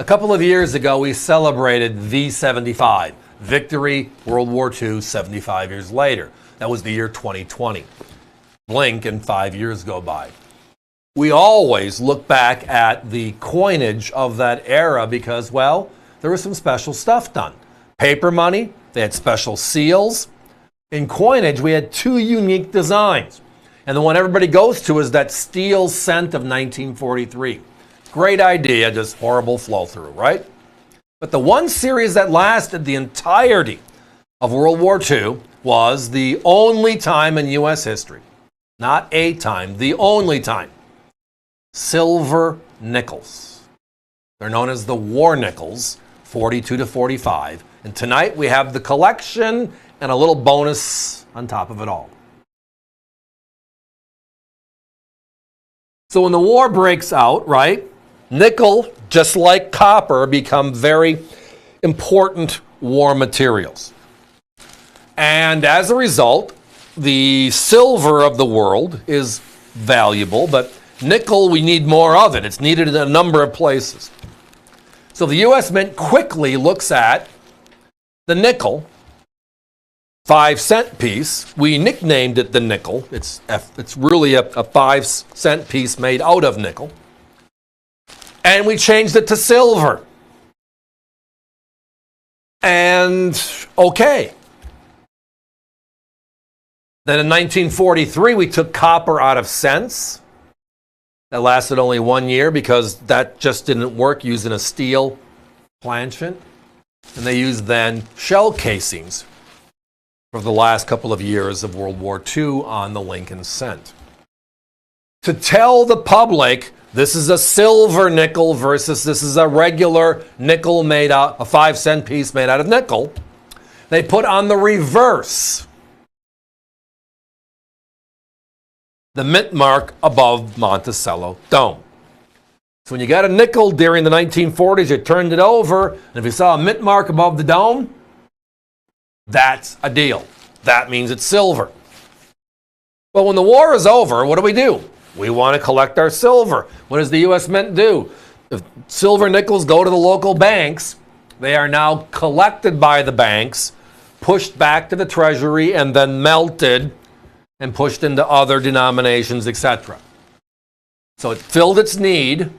A couple of years ago, we celebrated V75, Victory, World War II, 75 years later. That was the year 2020. Blink and 5 years go by. We always look back at the coinage of that era because, well, there was some special stuff done. Paper money, they had special seals. In coinage, we had two unique designs. And the one everybody goes to is that steel cent of 1943. Great idea, just horrible flow through, right? But the one series that lasted the entirety of World War II was the only time in U.S. history, not a time, the only time, silver nickels. They're known as the war nickels, 42 to 45. And tonight we have the collection and a little bonus on top of it all. So when the war breaks out, right, nickel, just like copper, become very important war materials. And as a result, the silver of the world is valuable, but nickel, we need more of it. It's needed in a number of places. So the U.S. Mint quickly looks at the nickel, 5-cent piece. We nicknamed it the nickel. It's really a 5-cent piece made out of nickel. And we changed it to silver. And okay. Then in 1943, we took copper out of cents. That lasted only 1 year because that just didn't work using a steel planchette. And they used then shell casings for the last couple of years of World War II on the Lincoln cent. To tell the public this is a silver nickel versus this is a regular nickel made out, a 5-cent piece made out of nickel, they put on the reverse the mint mark above Monticello Dome. So when you got a nickel during the 1940s, you turned it over, and if you saw a mint mark above the dome, that's a deal. That means it's silver. Well, when the war is over, what do? We want to collect our silver. What does the U.S. Mint do? If silver nickels go to the local banks, they are now collected by the banks, pushed back to the Treasury, and then melted and pushed into other denominations, etc. So it filled its need,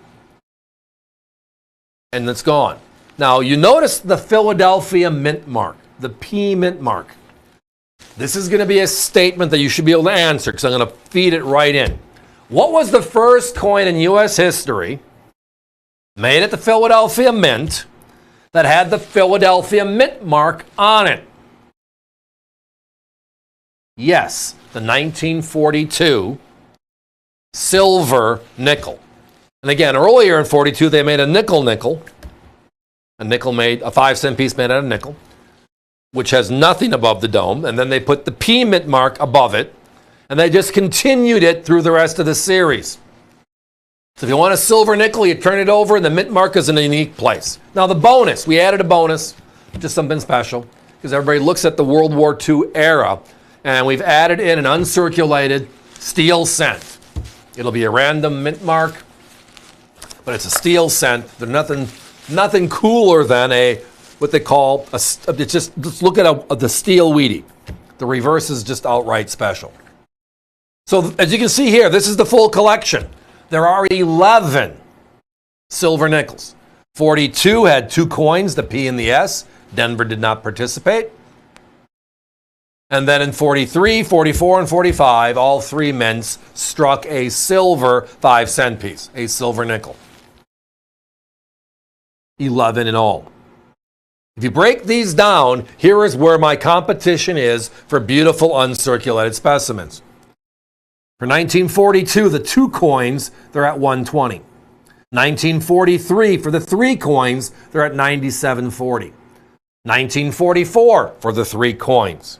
and it's gone. Now, you notice the Philadelphia mint mark, the P mint mark. This is going to be a statement that you should be able to answer because I'm going to feed it right in. What was the first coin in U.S. history made at the Philadelphia Mint that had the Philadelphia mint mark on it? Yes, the 1942 silver nickel. And again, earlier in 42, they made a nickel. A nickel made, a 5-cent piece made out of nickel, which has nothing above the dome. And then they put the P mint mark above it. And they just continued it through the rest of the series. So if you want a silver nickel, you turn it over and the mint mark is in a unique place. Now the bonus, we added a bonus, just something special, because everybody looks at the World War II era, and we've added in an uncirculated steel cent. It'll be a random mint mark, but it's a steel cent. There's nothing cooler than what they call just look at the steel Wheatie. The reverse is just outright special. So as you can see here, this is the full collection. There are 11 silver nickels. 42 had 2 coins, the P and the S. Denver did not participate. And then in 43, 44, and 45, all 3 mints struck a silver 5-cent piece, a silver nickel. 11 in all. If you break these down, here is where my competition is for beautiful uncirculated specimens. For 1942, the 2 coins, they're at 120. 1943, for the 3 coins, they're at 97.40. 1944, for the 3 coins,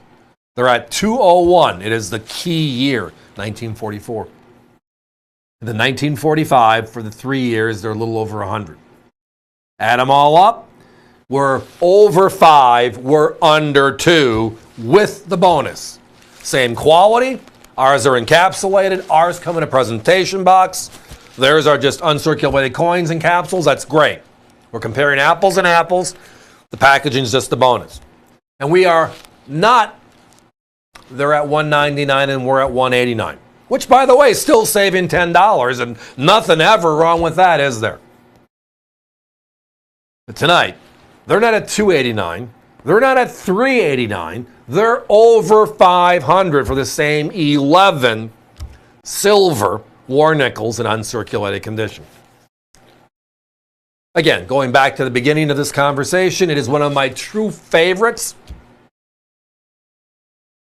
they're at 201. It is the key year, 1944. And then 1945, for the 3 years, they're a little over 100. Add them all up, we're over 5, we're under 2 with the bonus. Same quality. Ours are encapsulated. Ours come in a presentation box. Theirs are just uncirculated coins and capsules. That's great. We're comparing apples and apples. The packaging is just a bonus. And we are not, they're at $199 and we're at $189. Which, by the way, is still saving $10, and nothing ever wrong with that, is there? But tonight, they're not at $289. They're not at $389. They're over $500 for the same 11 silver war nickels in uncirculated condition. Again, going back to the beginning of this conversation, it is one of my true favorites.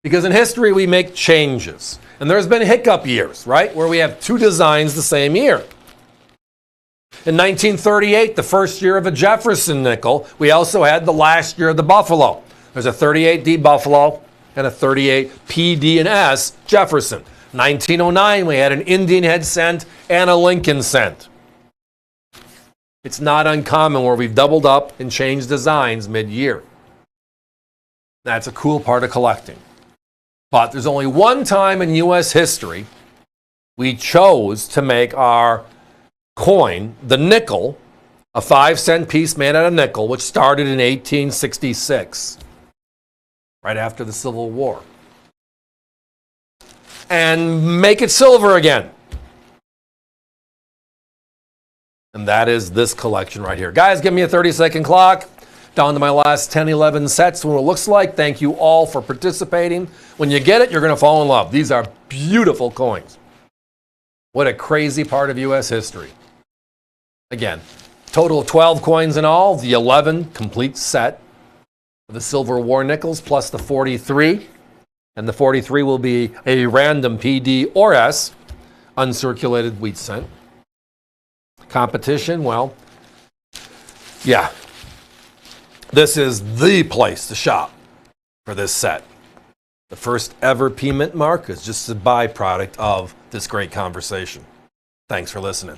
Because in history, we make changes. And there's been hiccup years, right, where we have two designs the same year. In 1938, the first year of a Jefferson nickel, we also had the last year of the Buffalo. There's a 38D Buffalo and a 38 PD and S Jefferson. 1909, we had an Indian head cent and a Lincoln cent. It's not uncommon where we've doubled up and changed designs mid-year. That's a cool part of collecting. But there's only one time in U.S. history we chose to make our coin, the nickel, a 5-cent piece made out of nickel, which started in 1866, right after the Civil War, and make it silver again. And that is this collection right here. Guys, give me a 30-second clock. Down to my last 10, 11 sets, what it looks like. Thank you all for participating. When you get it, you're going to fall in love. These are beautiful coins. What a crazy part of U.S. history. Again, total of 12 coins in all, the 11 complete set of the silver war nickels plus the 43. And the 43 will be a random PD or S, uncirculated wheat cent. Competition, well, yeah. This is the place to shop for this set. The first ever P Mint mark is just a byproduct of this great conversation. Thanks for listening.